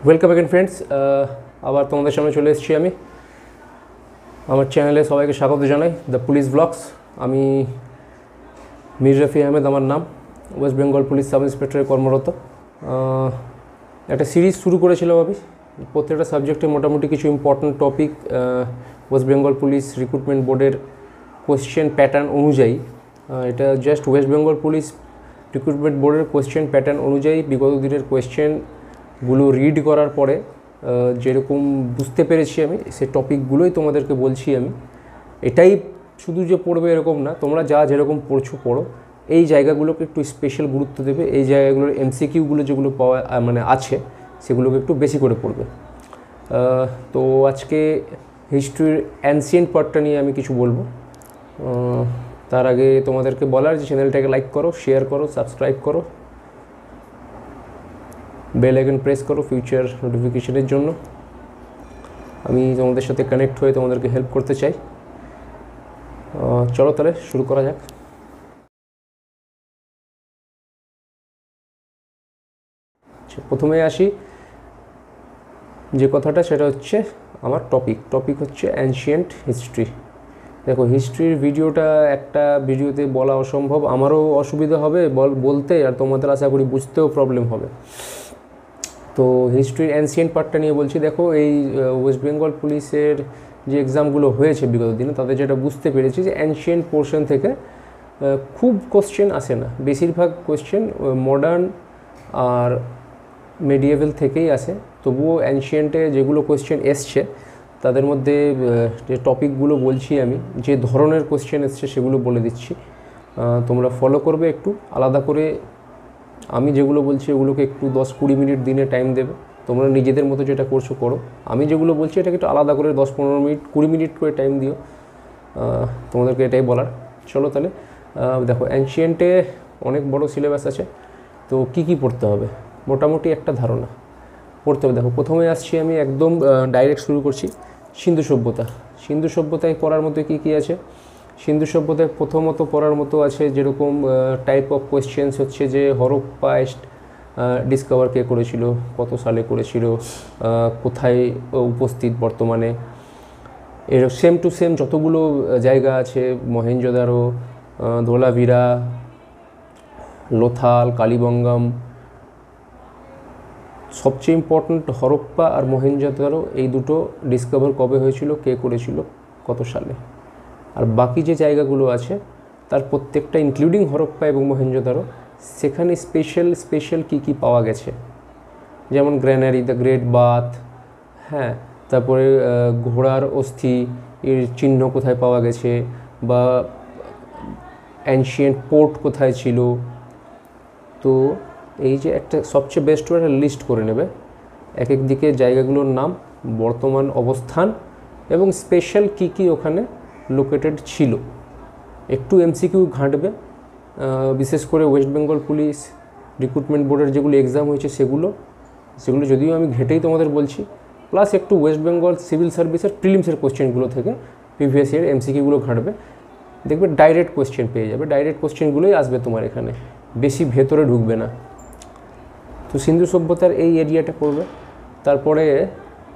Welcome again friends. আবার তোমাদের সামনে চলে এসেছি আমি। আমার চ্যানেলে সবাইকে স্বাগত জানাই, দ্য পুলিশ ব্লগস। আমি মীর রফি আহমেদ আমার নাম, ওয়েস্ট বেঙ্গল পুলিশ সাব ইন্সপেক্টরে কর্মরত। একটা সিরিজ শুরু করেছিলাম আমি, প্রত্যেকটা সাবজেক্টে মোটামুটি কিছু important topic West Bengal police recruitment বোর্ডের কোয়েশ্চেন প্যাটার্ন অনুযায়ী, এটা just West Bengal police recruitment বোর্ডের কোয়েশ্চেন প্যাটার্ন অনুযায়ী বিগত দিনের কোয়েশ্চেনগুলো রিড করার পরে যেরকম বুঝতে পেরেছি আমি, সেই টপিকগুলোই তোমাদেরকে বলছি আমি। এটাই শুধু যে পড়বে এরকম না, তোমরা যেরকম পড়ছো পড়ো, এই জায়গাগুলোকে একটু স্পেশাল গুরুত্ব দেবে। এই জায়গাগুলোর এমসিকিউগুলো যেগুলো পাওয়া আছে, সেগুলোকে একটু বেশি করে পড়বে। তো আজকে হিস্ট্রির অ্যানসিয়েন্ট পার্টটা নিয়ে আমি কিছু বলবো। তার আগে তোমাদেরকে বলার যে চ্যানেলটাকে লাইক করো, শেয়ার করো, সাবস্ক্রাইব করো, বেল আইকন প্রেস করো ফিউচার নোটিফিকেশনের জন্য। আমি তোমাদের সাথে কানেক্ট হয়ে তোমাদেরকে হেল্প করতে চাই। চলো তাহলে শুরু করা যাক। প্রথমে আসি যে কথাটা, সেটা হচ্ছে আমার টপিক হচ্ছে অ্যানশিয়েন্ট হিস্ট্রি। দেখো, হিস্ট্রির ভিডিওটা একটা ভিডিওতে বলা অসম্ভব, আমারও অসুবিধা হবে বলতে, আর তোমাদের আশা করি বুঝতেও প্রবলেম হবে। তো হিস্ট্রির অ্যানসিয়েন্ট পার্টটা নিয়ে বলছি। দেখো, এই ওয়েস্ট বেঙ্গল পুলিশের যে এক্সামগুলো হয়েছে বিগত দিনে, তাদের যেটা বুঝতে পেরেছি যে অ্যানশিয়েন্ট পোর্শন থেকে খুব কোশ্চেন আসে না। বেশিরভাগ কোশ্চেন মডার্ন আর মেডিয়েভেল থেকেই আসে। তবুও অ্যানশিয়েন্টে যেগুলো কোশ্চেন এসছে, তাদের মধ্যে যে টপিকগুলো বলছি আমি, যে ধরনের কোশ্চেন এসছে সেগুলো বলে দিচ্ছি, তোমরা ফলো করবে একটু আলাদা করে। আমি যেগুলো বলছি ওগুলোকে একটু 10-20 মিনিট দিনে টাইম দেবে, তোমরা নিজেদের মতো যেটা করছো করো। আমি যেগুলো বলছি এটাকে একটু আলাদা করে 10-15 মিনিট 20 মিনিট করে টাইম দিও, তোমাদেরকে এটাই বলার। চলো তাহলে দেখো, অ্যানশিয়েন্টে অনেক বড় সিলেবাস আছে। তো কি পড়তে হবে, মোটামুটি একটা ধারণা পড়তে হবে। দেখো, প্রথমে আসছি আমি, একদম ডাইরেক্ট শুরু করছি। সিন্ধু সভ্যতা। সিন্ধু সভ্যতায় পড়ার মতো কী আছে? সিন্ধু সভ্যতায় প্রথমত পড়ার মতো আছে যেরকম টাইপ অফ কোয়েশ্চেন্স হচ্ছে যে হরপ্পা ডিসকভার কে করেছিল, কত সালে করেছিল, কোথায় উপস্থিত বর্তমানে। এর সেম টু সেম যতগুলো জায়গা আছে, মহেঞ্জোদারো, ধোলাভিরা, লোথাল, কালীবঙ্গম, সবচেয়ে ইম্পর্ট্যান্ট হরপ্পা আর মহেঞ্জোদারো, এই দুটো ডিসকভার কবে হয়েছিল, কে করেছিল, কত সালে। আর বাকি যে জায়গাগুলো আছে তার প্রত্যেকটা, ইনক্লুডিং হরপ্পা এবং মহেঞ্জোদারো, সেখানে স্পেশাল কী পাওয়া গেছে। যেমন গ্র্যানারি, দ্য গ্রেট বাথ, হ্যাঁ, তারপরে ঘোড়ার অস্থি এর চিহ্ন কোথায় পাওয়া গেছে, বা অ্যানশিয়েন্ট পোর্ট কোথায় ছিল। তো এই যে একটা সবচেয়ে বেস্ট একটা লিস্ট করে নেবে, এক এক দিকে জায়গাগুলোর নাম, বর্তমান অবস্থান এবং স্পেশাল কী ওখানে লোকেটেড ছিল। একটু এমসিকিউ ঘাঁটবে, বিশেষ করে ওয়েস্ট বেঙ্গল পুলিশ রিক্রুটমেন্ট বোর্ডের যেগুলো এক্সাম হয়েছে সেগুলো যদিও আমি ঘেটেই তোমাদের বলছি, প্লাস একটু ওয়েস্ট বেঙ্গল সিভিল সার্ভিসের প্রিলিমসের কোশ্চেনগুলো থেকে প্রিভিয়াস ইয়ার এমসিকিউগুলো ঘাঁটবে, দেখবে ডাইরেক্ট কোশ্চেন পেয়ে যাবে। ডাইরেক্ট কোশ্চেনগুলোই আসবে তোমার এখানে, বেশি ভেতরে ঢুকবে না। তো সিন্ধু সভ্যতার এই এরিয়াটা পড়বে। তারপরে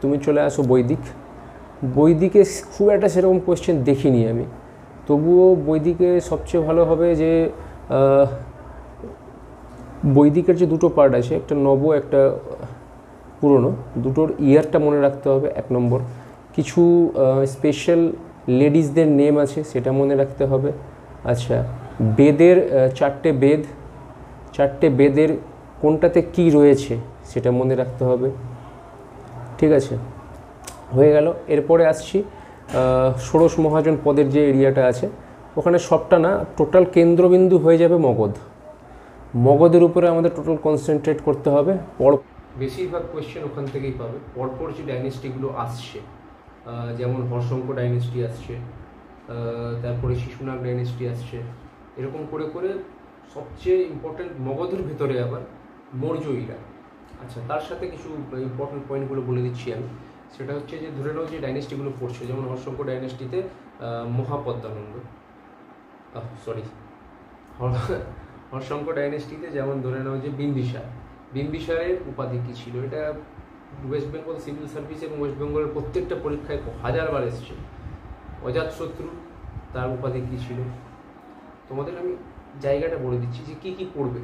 তুমি চলে আসো বৈদিকে খুব একটা সেরকম কোয়েশ্চেন দেখিনি আমি, তবুও বৈদিকে সবচেয়ে ভালো হবে যে বৈদিকের যে দুটো পার্ট আছে, একটা নব একটা পুরনো, দুটোর ইয়ারটা মনে রাখতে হবে। 1 নম্বর, কিছু স্পেশাল লেডিসদের নেম আছে, সেটা মনে রাখতে হবে। আচ্ছা, বেদের 4টে বেদের কোনটাতে কি রয়েছে সেটা মনে রাখতে হবে। ঠিক আছে, হয়ে গেল। এরপরে আসছি ষোড়শ মহাজন পদের যে এরিয়াটা আছে, ওখানে সবটা না, টোটাল কেন্দ্রবিন্দু হয়ে যাবে মগধের উপরে আমাদের টোটাল কনসেন্ট্রেট করতে হবে। বেশিরভাগ কোয়েশ্চেন ওখান থেকেই পাবে। পরপর যে ডাইনেস্টিগুলো আসছে, যেমন হর্ষঙ্ক ডাইনেস্টি আসছে, তারপরে শিশুনাগ ডাইনেস্টি আসছে, এরকম করে সবচেয়ে ইম্পর্ট্যান্ট মগধের ভিতরে আবার মৌর্য ইরা। আচ্ছা, তার সাথে কিছু ইম্পর্ট্যান্ট পয়েন্টগুলো বলে দিচ্ছি আমি। সেটা হচ্ছে যে, ধরে নাও যে ডাইনেস্টিগুলো পড়ছে, যেমন হর্ষঙ্ক ডাইনেস্টিতে মহাপদ্মানন্দ, হর্ষঙ্ক ডাইনেস্টিতে যেমন ধরে নাও যে বিম্বিসারের উপাধি কী ছিল, এটা ওয়েস্ট বেঙ্গল সিভিল সার্ভিস এবং ওয়েস্ট বেঙ্গলের প্রত্যেকটা পরীক্ষায় 1000বার এসছে। অজাতশত্রু তার উপাধি কী ছিল, তোমাদের আমি জায়গাটা বলে দিচ্ছি যে কী কী পড়বে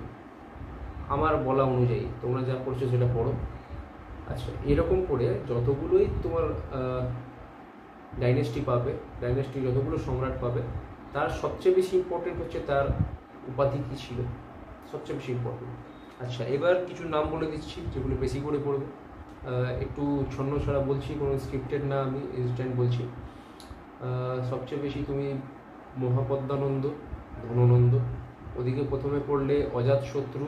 আমার বলা অনুযায়ী, তোমরা যা পড়ছো সেটা পড়ো। আচ্ছা, এরকম করে যতগুলোই তোমার ডাইনেস্টি পাবে, ডাইনেস্টি যতগুলো সম্রাট পাবে, তার সবচেয়ে বেশি ইম্পর্টেন্ট হচ্ছে তার উপাধি কী ছিল, সবচেয়ে বেশি ইম্পর্টেন্ট। আচ্ছা, এবার কিছু নাম বলে দিচ্ছি যেগুলো বেশি করে পড়বে, একটু ছন্ন ছাড়া বলছি, কোনো স্ক্রিপ্টেড না, আমি ইনস্ট্যান্ট বলছি। সবচেয়ে বেশি তুমি মহাপদ্মানন্দ, ধননন্দ, ওদিকে প্রথমে পড়লে অজাতশত্রু,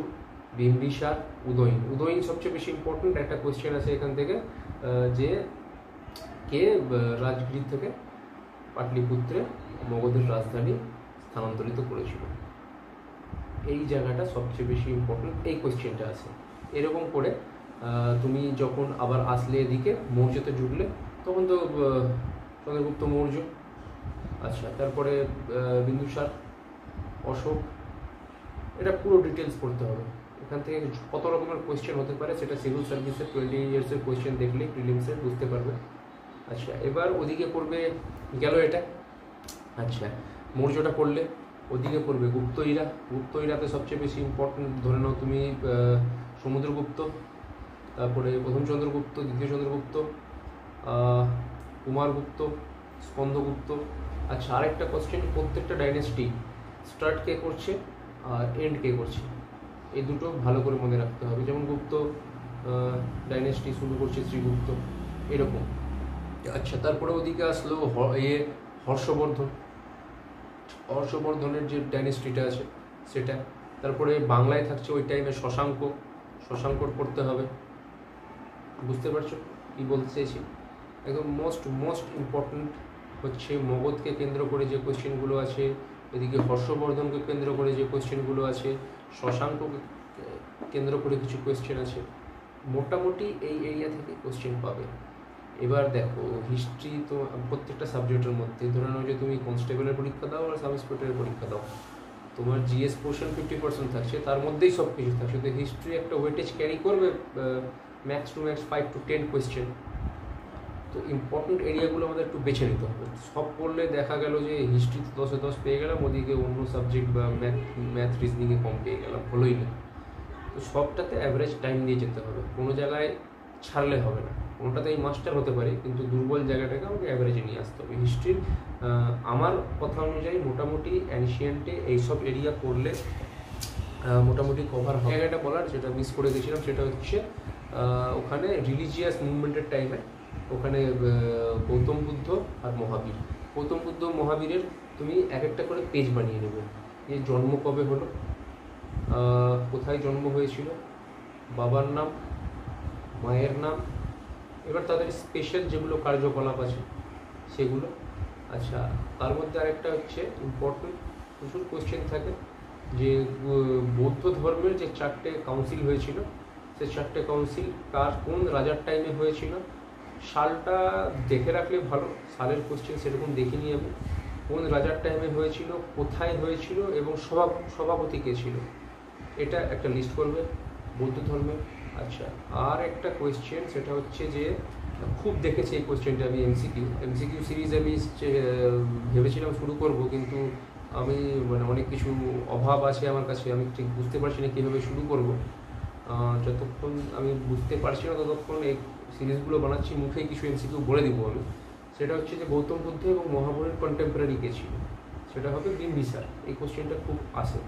বিম্বিসার, উদয়ন। উদয়ন সবচেয়ে বেশি ইম্পর্টেন্ট, একটা কোয়েশ্চেন আছে এখান থেকে যে কে রাজগৃহ থেকে পাটলিপুত্রে মগধের রাজধানী স্থানান্তরিত করেছিল, এই জায়গাটা সবচেয়ে বেশি ইম্পর্টেন্ট, এই কোয়েশ্চেনটা আছে। এরকম করে তুমি যখন আবার আসলে এদিকে মৌর্যতে ঢুকলে তখন তো চন্দ্রগুপ্ত মৌর্য। আচ্ছা, তারপরে বিন্দুসার, অশোক, এটা পুরো ডিটেলস পড়তে হবে। এখান থেকে কত রকমের কোয়েশ্চেন হতে পারে সেটা সিভিল সার্ভিসের 20 ইয়ার্সের কোয়েশ্চেন দেখলে প্রিলিমসের বুঝতে পারবে। আচ্ছা, এবার ওদিকে পড়বে গেল এটা। আচ্ছা, মৌর্যটা পড়লে ওদিকে পড়বে গুপ্তইরা। গুপ্তইরাতে সবচেয়ে বেশি ইম্পর্টেন্ট ধরে নাও তুমি সমুদ্রগুপ্ত, তারপরে প্রথম চন্দ্রগুপ্ত, দ্বিতীয় চন্দ্রগুপ্ত, কুমারগুপ্ত, স্কন্দগুপ্ত। আচ্ছা, আরেকটা কোশ্চেন, প্রত্যেকটা ডাইনেস্টি স্টার্ট কে করছে আর এন্ড কে করছে, এই দুটো ভালো করে মনে রাখতে হবে। যেমন গুপ্ত ডাইনেস্টি শুরু করছে শ্রীগুপ্ত, এরকম। আচ্ছা, তারপরে ওদিকে আসলো হর্ষবর্ধন, হর্ষবর্ধনের যে ডাইনেস্টিটা আছে সেটা। তারপরে বাংলায় থাকছে ওই টাইমে শশাঙ্ক, শশাঙ্কর পড়তে হবে। বুঝতে পারছো কী বলতে চাইছি? একদম মোস্ট ইম্পর্টেন্ট হচ্ছে মগধকে কেন্দ্র করে যে কোয়েশ্চেনগুলো আছে, এদিকে হর্ষবর্ধনকে কেন্দ্র করে যে কোয়েশ্চেনগুলো আছে, শশাঙ্ককে কেন্দ্র করে কিছু কোয়েশ্চেন আছে, মোটামুটি এই এরিয়া থেকে কোয়েশ্চেন পাবে। এবার দেখো, হিস্ট্রি তো প্রত্যেকটা সাবজেক্টের মধ্যে, ধরে নাও যে তুমি কনস্টেবলের পরীক্ষা দাও আর সাব ইন্সপেক্টরের পরীক্ষা দাও, তোমার জিএস পোর্শন 50% থাকছে, তার মধ্যেই সব কিছু থাকছে। তো হিস্ট্রি একটা ওয়েটেজ ক্যারি করবে, max to max 5 to 10 question. তো ইম্পর্টেন্ট এরিয়াগুলো আমাদের একটু বেছে নিতে হবে। সব পড়লে দেখা গেল যে হিস্ট্রিতে 10-এ 10 পেয়ে গেলাম, ওদিকে অন্য সাবজেক্ট বা ম্যাথ রিজনিংয়ে কম পেয়ে গেলাম, হলোই না। তো সবটাতে অ্যাভারেজ টাইম দিয়ে যেতে হবে, কোনো জায়গায় ছাড়লে হবে না। কোনোটাতেই মাস্টার হতে পারি, কিন্তু দুর্বল জায়গাটাকে আমাকে অ্যাভারেজে নিয়ে আসতে হবে। হিস্ট্রির আমার কথা অনুযায়ী মোটামুটি অ্যানশিয়েন্টে এইসব এরিয়া পড়লে মোটামুটি কভার হবে। জায়গাটা বলার যেটা মিস করে গেছিলাম সেটা হচ্ছে ওখানে রিলিজিয়াস মুভমেন্টের টাইমে ওখানে গৌতম বুদ্ধ আর মহাবীর, গৌতম বুদ্ধ মহাবীরের তুমি এক একটা করে পেজ বানিয়ে নেবে। এর জন্ম কবে হলো, কোথায় জন্ম হয়েছিল, বাবার নাম, মায়ের নাম, এবার তাদের স্পেশাল যেগুলো কার্যকলাপ আছে সেগুলো। আচ্ছা, তার মধ্যে আরেকটা হচ্ছে ইম্পর্টেন্ট প্রচুর কোয়েশ্চেন থাকে যে বৌদ্ধ ধর্মের যে 4টে কাউন্সিল হয়েছিল, সে 4টে কাউন্সিল কোন রাজার টাইমে হয়েছিল, সালটা দেখে রাখলে ভালো, সালের কোয়েশ্চেন সেরকম দেখিনি আমি। কোন রাজার টাইমে হয়েছিল, কোথায় হয়েছিল এবং সভাপতি কে ছিল, এটা একটা লিস্ট করবে বৌদ্ধ ধর্মের। আচ্ছা, আর একটা কোয়েশ্চেন সেটা হচ্ছে যে খুব দেখেছি এই কোয়েশ্চেনটা আমি, এমসিকিউ সিরিজ আমি ভেবেছিলাম শুরু করব, কিন্তু আমি অনেক কিছু অভাব আছে আমার কাছে, আমি ঠিক বুঝতে পারছি না কীভাবে শুরু করব। যতক্ষণ আমি বুঝতে পারছি না ততক্ষণ এই সিরিজগুলো বানাচ্ছি, মুখেই কিছু এমসিকিউ বলে দিব আমি। সেটা হচ্ছে যে গৌতম বুদ্ধ এবং মহাবীরের কন্টেম্পোরারি কে ছিল, সেটা হবে বিম্বিসার। এই কোয়েশ্চেনটা খুব আসে,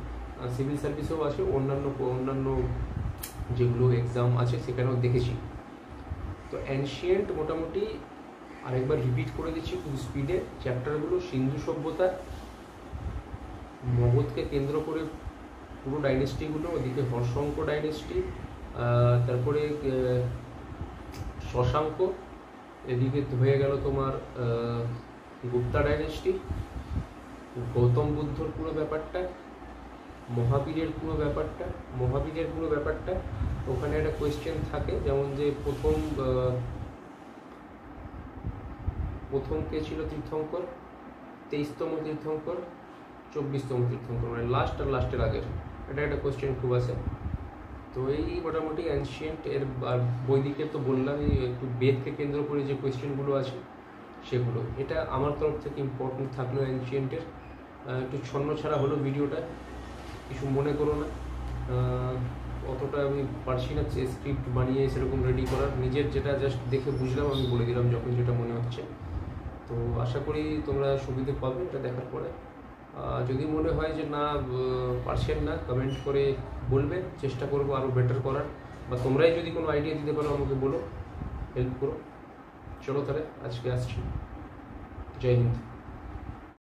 সিভিল সার্ভিসেও আসে, অন্যান্য যেগুলো এক্সাম আছে সেখানেও দেখেছি। তো অ্যানশিয়েন্ট মোটামুটি আরেকবার রিপিট করে দিচ্ছি খুব স্পিডে চ্যাপ্টারগুলো। সিন্ধু সভ্যতা, মগধকে কেন্দ্র করে পুরো ডাইনেস্টিগুলো, ওদিকে হর্ষঙ্ক ডাইনেস্টি, তারপরে শশাঙ্ক, এদিকে হয়ে গেল তোমার গুপ্তা ডাইনেস্টি, গৌতম বুদ্ধর পুরো ব্যাপারটা, মহাবীরের পুরো ব্যাপারটা। ওখানে একটা কোয়েশ্চেন থাকে যেমন যে প্রথম কে ছিল তীর্থঙ্কর, 23তম24তম তীর্থঙ্কর, মানে লাস্ট আর লাস্টের আগের, এটা একটা কোয়েশ্চেন খুব আছে। তো এই মোটামুটি অ্যানশিয়েন্ট এর আর বৈদিকের তো বললাম, এই একটু বেদকে কেন্দ্র করে যে কোয়েশ্চেনগুলো আছে সেগুলো, এটা আমার তরফ থেকে ইম্পর্টেন্ট থাকলো অ্যানশিয়েন্টের। একটু ছন্ন ছাড়া হলো ভিডিওটা, কিছু মনে করো না। অতটা আমি পারছি না স্ক্রিপ্ট বানিয়ে সেরকম রেডি করার, নিজের যেটা জাস্ট দেখে বুঝলাম আমি বলে দিলাম যখন যেটা মনে হচ্ছে। তো আশা করি তোমরা সুবিধে পাবে এটা দেখার পরে। যদি মনে হয় যে না পারছেন না, কমেন্ট করে বলবে, চেষ্টা করবো আরও বেটার করার, বা তোমরাই যদি কোনো আইডিয়া দিতে পারো আমাকে বলো, হেল্প করো। চলো তাহলে আজকে আসছি, জয় হিন্দ।